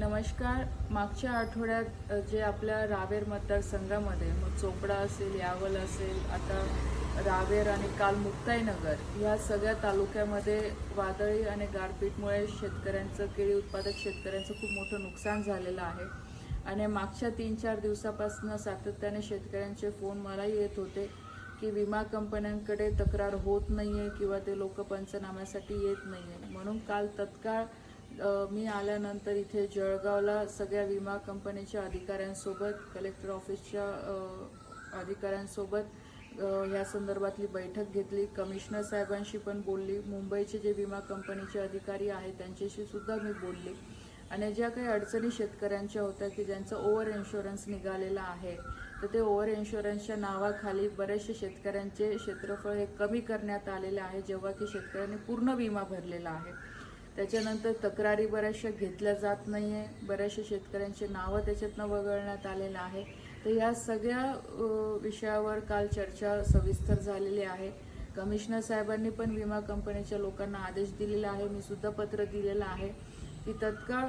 नमस्कार. मागच्या आठवड्यात जे आपल्या रावेर मतदारसंघामध्ये मग चोपडा असेल, यावल असेल, आता रावेर आणि काल मुक्ताईनगर या सगळ्या तालुक्यामध्ये वादळी आणि गारपीटमुळे शेतकऱ्यांचं, केळी उत्पादक शेतकऱ्यांचं खूप मोठं नुकसान झालेलं आहे. आणि मागच्या 3-4 दिवसापासून सातत्याने शेतकऱ्यांचे फोन मला येत होते की विमा कंपन्यांकडे तक्रार होत नाही आहे किंवा ते लोक पंचनाम्यासाठी येत नाही आहे. म्हणून काल तत्काळ मी आल्यानंतर इथे जळगावला सगळ्या विमा कंपनीच्या अधिकाऱ्यांसोबत, कलेक्टर ऑफिसच्या अधिकाऱ्यांसोबत ह्या संदर्भातली बैठक घेतली. कमिशनर साहेबांशी पण बोलली. मुंबईचे जे विमा कंपनीचे अधिकारी आहेत त्यांच्याशी सुद्धा मी बोलली. आणि ज्या काही अडचणी शेतकऱ्यांच्या होत्या की ज्यांचं ओव्हर इन्शुरन्स निघालेलं आहे, तर ते ओव्हर इन्शुरन्सच्या नावाखाली बरेचसे शेतकऱ्यांचे क्षेत्रफळ हे कमी करण्यात आलेले आहे, जेव्हा की शेतकऱ्यांनी पूर्ण विमा भरलेला आहे. त्याच्यानंतर तक्रारी बऱ्याचशा घेतल्या जात नाही आहे, बऱ्याचशा शेतकऱ्यांचे नावं त्याच्यातनं वगळण्यात आलेलं आहे. तर या सगळ्या विषयावर काल चर्चा सविस्तर झालेली आहे. कमिशनर साहेबांनी पण विमा कंपनीच्या लोकांना आदेश दिलेला आहे, मी सुद्धा पत्र दिलेलं आहे की तत्काळ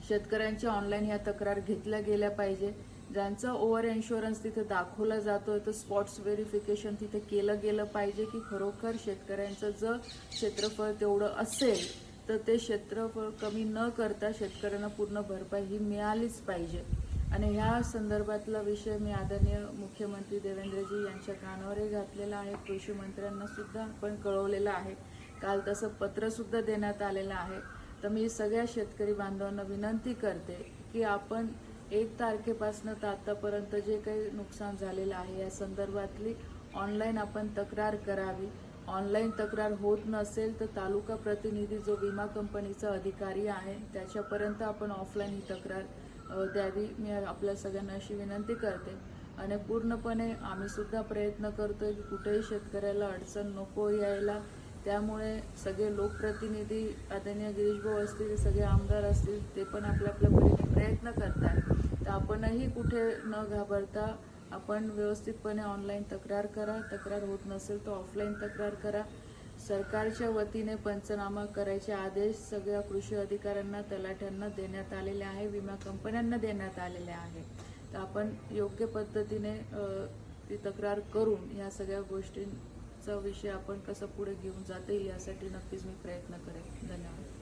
शेतकऱ्यांच्या ऑनलाईन ह्या तक्रार घेतल्या गेल्या पाहिजे. ज्यांचं ओव्हर इन्शुरन्स तिथे दाखवला जातोय तर स्पॉट्स व्हेरिफिकेशन तिथे केलं गेलं पाहिजे की खरोखर शेतकऱ्यांचं जर क्षेत्रफळ तेवढं असेल तर ते क्षेत्रफळ कमी न करता शेतकऱ्यांना पूर्ण भरपाई ही मिळालीच पाहिजे. आणि ह्या संदर्भातला विषय मी आदरणीय मुख्यमंत्री देवेंद्रजी यांच्या कानावरही घातलेला आहे. कृषी मंत्र्यांना सुद्धा आपण कळवलेलं आहे. काल तसं पत्रसुद्धा देण्यात आलेलं आहे. तर मी सगळ्या शेतकरी बांधवांना विनंती करते की आपण 1 तारखेपासून तर आतापर्यंत जे काही नुकसान झालेलं आहे या संदर्भातली ऑनलाईन आपण तक्रार करावी. ऑनलाईन तक्रार होत नसेल तर तालुका प्रतिनिधी जो विमा कंपनीचा अधिकारी आहे त्याच्यापर्यंत आपण ऑफलाईन ही तक्रार द्यावी. मी आपल्या सगळ्यांना अशी विनंती करते. आणि पूर्णपणे आम्ही सुद्धा प्रयत्न करतोय की कुठेही शेतकऱ्याला अडचण नको यायला. त्यामुळे सगळे लोकप्रतिनिधी, आदरणीय गिरीशभाऊ असतील, सगळे आमदार असतील, ते पण आपल्या परीने प्रयत्न करतात. तर आपणही कुठे न घाबरता आपण व्यवस्थितपणे ऑनलाईन तक्रार करा. तक्रार होत नसेल तर ऑफलाईन तक्रार करा. सरकारच्या वतीने पंचनामा करायचे आदेश सगळ्या कृषी अधिकाऱ्यांना, तलाठ्यांना देण्यात आलेले आहे, विमा कंपन्यांना देण्यात आलेले आहे. तर आपण योग्य पद्धतीने ती तक्रार करून या सगळ्या गोष्टींचा विषय आपण कसं पुढे घेऊन जाता येईल यासाठी नक्कीच मी प्रयत्न करेन. धन्यवाद.